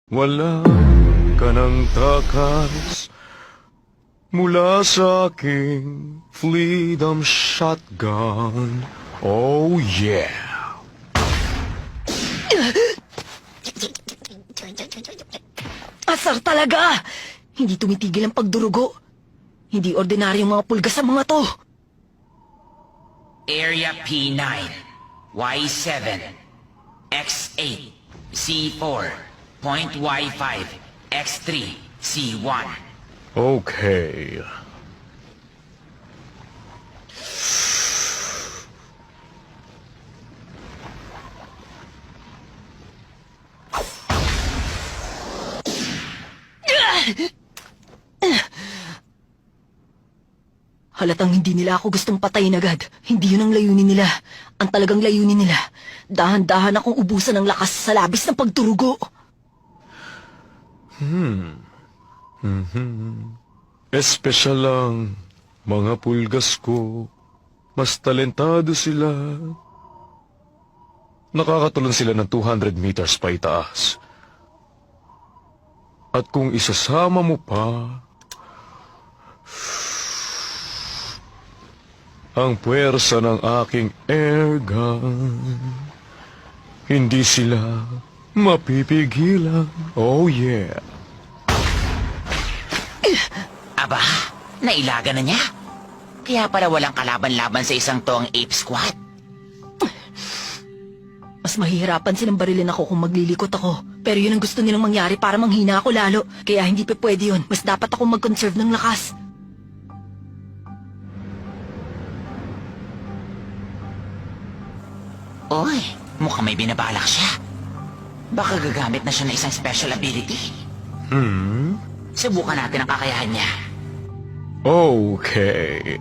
Wala ka ng takas mula sa aking freedom shotgun. Oh yeah! Asar talaga! Hindi tumitigil ang pagdurugo. Hindi ordinaryong mga pulgas sa mga to. Area P9, Y7, X8, C4, Point Y5, X3, C1. Okay. Halatang hindi nila ako gustong patayin agad. Hindi yun ang layunin nila. Ang talagang layunin nila, dahan-dahan akong ubusan ng lakas sa labis ng pagdurugo. Espesyal lang, mga pulgas ko. Mas talentado sila. Nakakatulong sila ng 200 meters pa itaas. At kung isasama mo pa ang puwersa ng aking airgun, hindi sila mapipigilan. Oh yeah! Aba, nailaga na niya. Kaya pala walang kalaban-laban sa isang toong ape squad. Mas mahihirapan silang barilin ako kung maglilikot ako. Pero yun ang gusto nilang mangyari para manghina ako lalo. Kaya hindi pa pwede yun. Mas dapat akong mag-conserve ng lakas. Oy, mukhang may binabalak siya. Baka gagamit na siya ng isang special ability. Subukan natin ang kakayahan niya. Okay.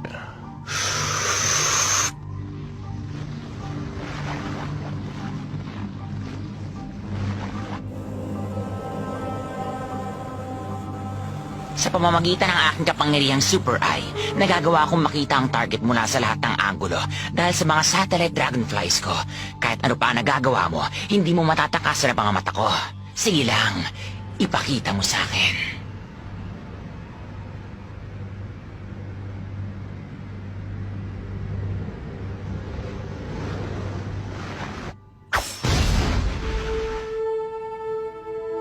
Sa pamamagitan ng aking kapangyarihang Super Eye, nagagawa akong makita ang target mula sa lahat ng anggulo dahil sa mga satellite dragonflies ko. Kahit ano pa ang nagagawa mo, hindi mo matatakasan ang mga mata ko. Sige lang, ipakita mo sa akin.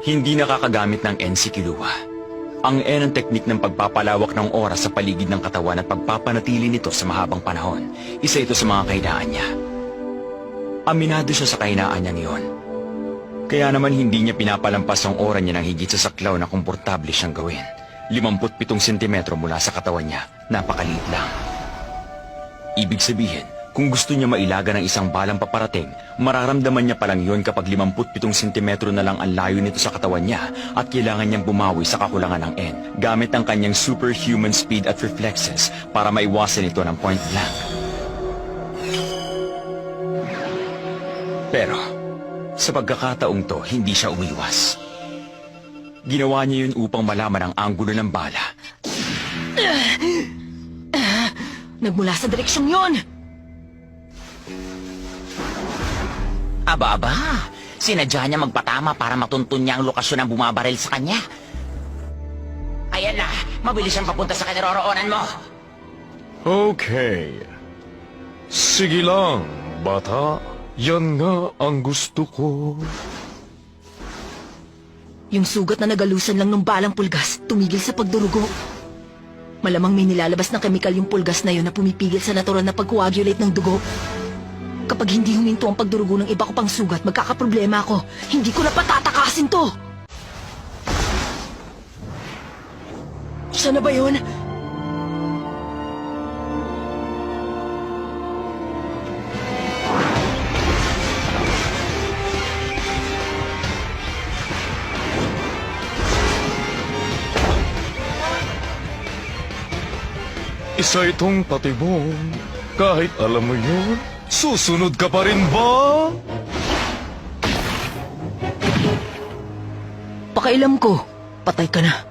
Hindi nakakagamit ng N si Killua. Ang N ang teknik ng pagpapalawak ng oras sa paligid ng katawan at pagpapanatili nito sa mahabang panahon. Isa ito sa mga kahinaan niya. Aminado siya sa kahinaan niya ngayon. Kaya naman hindi niya pinapalampas ang oras niya ng higit sa saklaw na komportable siyang gawin. 57 sentimetro mula sa katawan niya, napakaliit lang. Ibig sabihin, kung gusto niya mailaga ng isang balang paparating, mararamdaman niya palang yon kapag 57 sentimetro na lang ang layo nito sa katawan niya at kailangan niyang bumawi sa kakulangan ng N gamit ang kanyang superhuman speed at reflexes para maiwasan ito ng point blank. Pero, sa pagkakataong to, hindi siya umiwas. Ginawa niya yun upang malaman ang anggulo ng bala. Nagmula sa direksyong yon! Aba, sinadya niya magpatama para matuntun niya ang lokasyon ng bumabaril sa kanya. Ayan na, mabilis siyang papunta sa kinaroroonan mo. Okay. Sige lang, bata. Yan nga ang gusto ko. Yung sugat na nagalusan lang ng balang pulgas, tumigil sa pagdurugo. Malamang may nilalabas ng kemikal yung pulgas na yun na pumipigil sa natural na pag-coagulate ng dugo. Kapag hindi huminto ang pagdurugo ng iba ko pang sugat, magkakaproblema ako. Hindi ko na patatakasin to! Siya na ba yun? Isa itong patibong. Kahit alam mo yun, susunod ka pa rin ba? Pakailam ko, patay ka na.